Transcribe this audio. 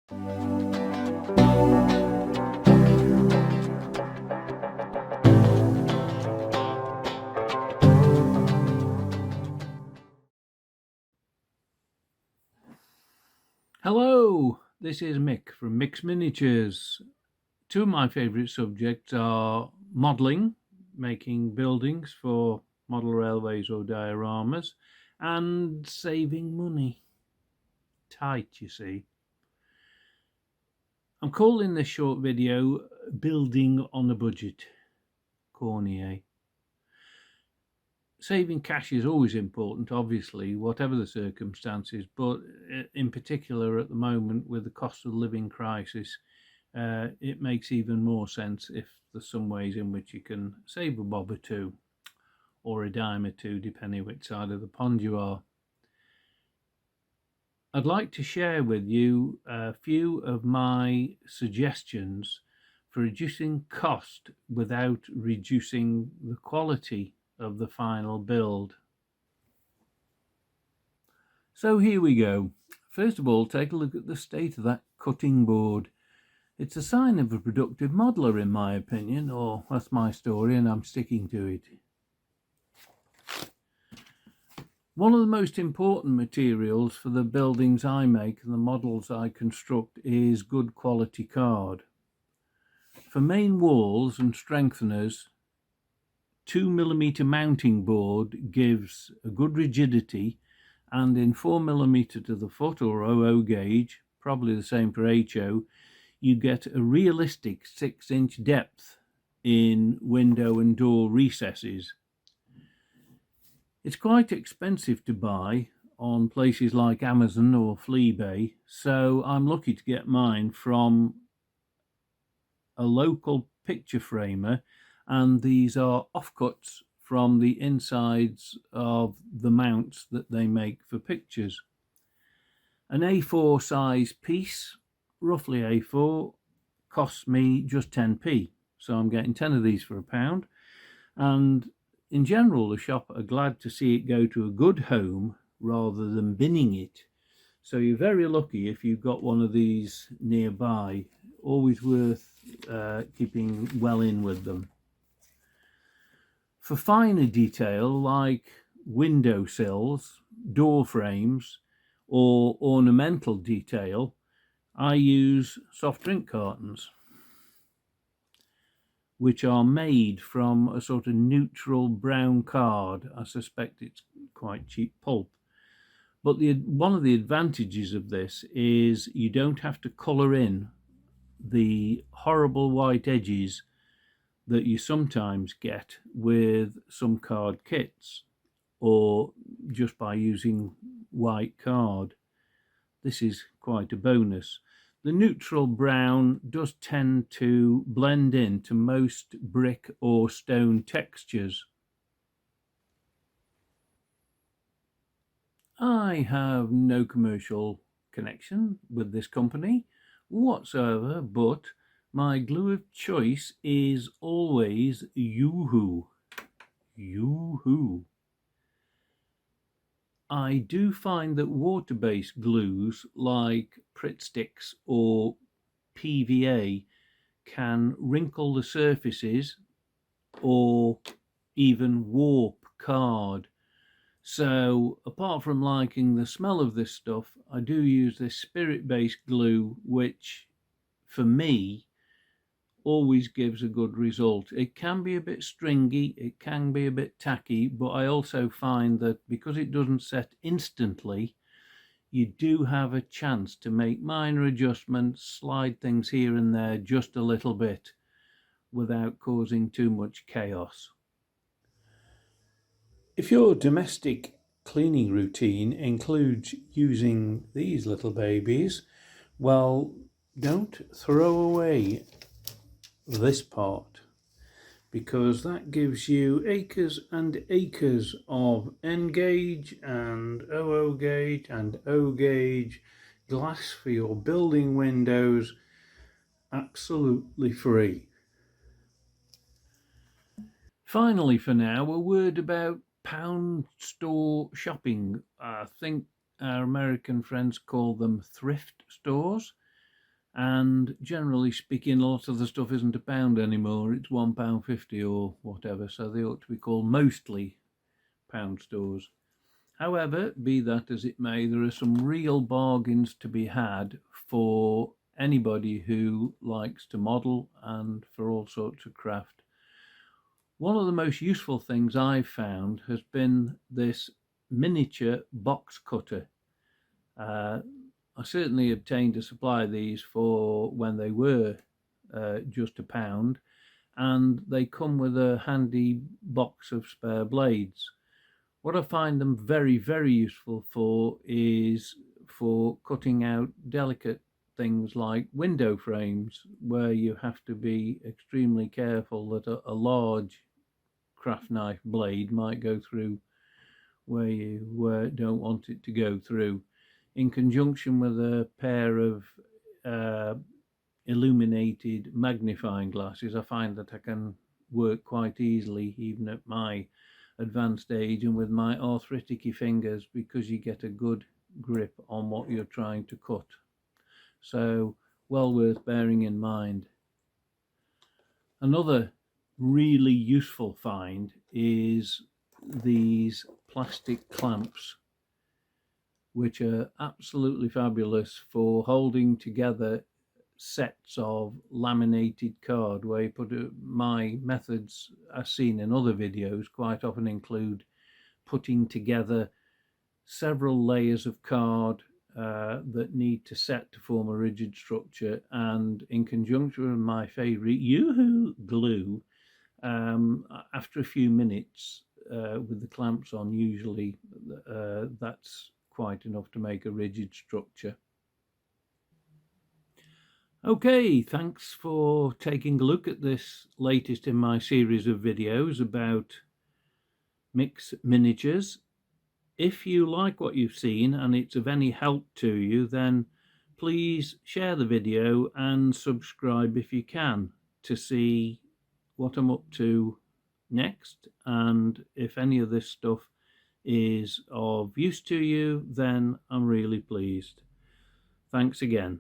Hello, this is Mick from Mick's Miniatures. Two of my favourite subjects are modelling, making buildings for model railways or dioramas, and saving money. Tight, you see. I'm calling this short video Building on a Budget. Corny, eh? Saving cash is always important, obviously, whatever the circumstances, but in particular at the moment with the cost of living crisis, it makes even more sense if there's some ways in which you can save a bob or two, or a dime or two, depending which side of the pond you are. I'd like to share with you a few of my suggestions for reducing cost without reducing the quality of the final build. So here we go. First of all, take a look at the state of that cutting board. It's a sign of a productive modeler, in my opinion, or that's my story and I'm sticking to it. One of the most important materials for the buildings I make and the models I construct is good quality card. For main walls and strengtheners, 2mm mounting board gives a good rigidity, and in 4mm to the foot or OO gauge, probably the same for HO, you get a realistic 6-inch depth in window and door recesses. It's quite expensive to buy on places like Amazon or Fleabay, so I'm lucky to get mine from a local picture framer, and these are offcuts from the insides of the mounts that they make for pictures. An A4 size piece, roughly A4, costs me just 10p, so I'm getting 10 of these for £1, and in general the shop are glad to see it go to a good home rather than binning it, so you're very lucky if you've got one of these nearby. Always worth keeping well in with them. For finer detail like window sills, door frames or ornamental detail, I use soft drink cartons, which are made from a sort of neutral brown card. I suspect it's quite cheap pulp. But one of the advantages of this is you don't have to colour in the horrible white edges that you sometimes get with some card kits, or just by using white card. This is quite a bonus. The neutral brown does tend to blend into most brick or stone textures. I have no commercial connection with this company whatsoever, but my glue of choice is always Yoo-hoo. Yoo-hoo. I do find that water-based glues like Pritt Sticks or PVA can wrinkle the surfaces or even warp card. So apart from liking the smell of this stuff, I do use this spirit-based glue, which for me always gives a good result. It can be a bit stringy, it can be a bit tacky, but I also find that because it doesn't set instantly, you do have a chance to make minor adjustments, slide things here and there just a little bit without causing too much chaos. If your domestic cleaning routine includes using these little babies, well, don't throw away this part, because that gives you acres and acres of N gauge and OO gauge and O gauge glass for your building windows, absolutely free. Finally, for now, a word about pound store shopping. I think our American friends call them thrift stores. and generally speaking, a lot of the stuff isn't £1 anymore, it's £1.50 or whatever, so they ought to be called mostly pound stores. However, be that as it may, there are some real bargains to be had for anybody who likes to model and for all sorts of craft. One of the most useful things I've found has been this miniature box cutter. I certainly obtained a supply of these for when they were just £1, and they come with a handy box of spare blades. What I find them very, very useful for is for cutting out delicate things like window frames, where you have to be extremely careful that a large craft knife blade might go through where you don't want it to go through. In conjunction with a pair of illuminated magnifying glasses, I find that I can work quite easily, even at my advanced age and with my arthritic fingers, because you get a good grip on what you're trying to cut. So, well worth bearing in mind. Another really useful find is these plastic clamps, which are absolutely fabulous for holding together sets of laminated card, where you put my methods, as seen in other videos, quite often include putting together several layers of card that need to set to form a rigid structure, and in conjunction with my favorite Yoo-hoo glue, after a few minutes with the clamps on, usually that's quite enough to make a rigid structure. Okay, thanks for taking a look at this latest in my series of videos about mix miniatures. If you like what you've seen and it's of any help to you, then please share the video and subscribe if you can, to see what I'm up to next. And if any of this stuff is of use to you, then I'm really pleased. Thanks again.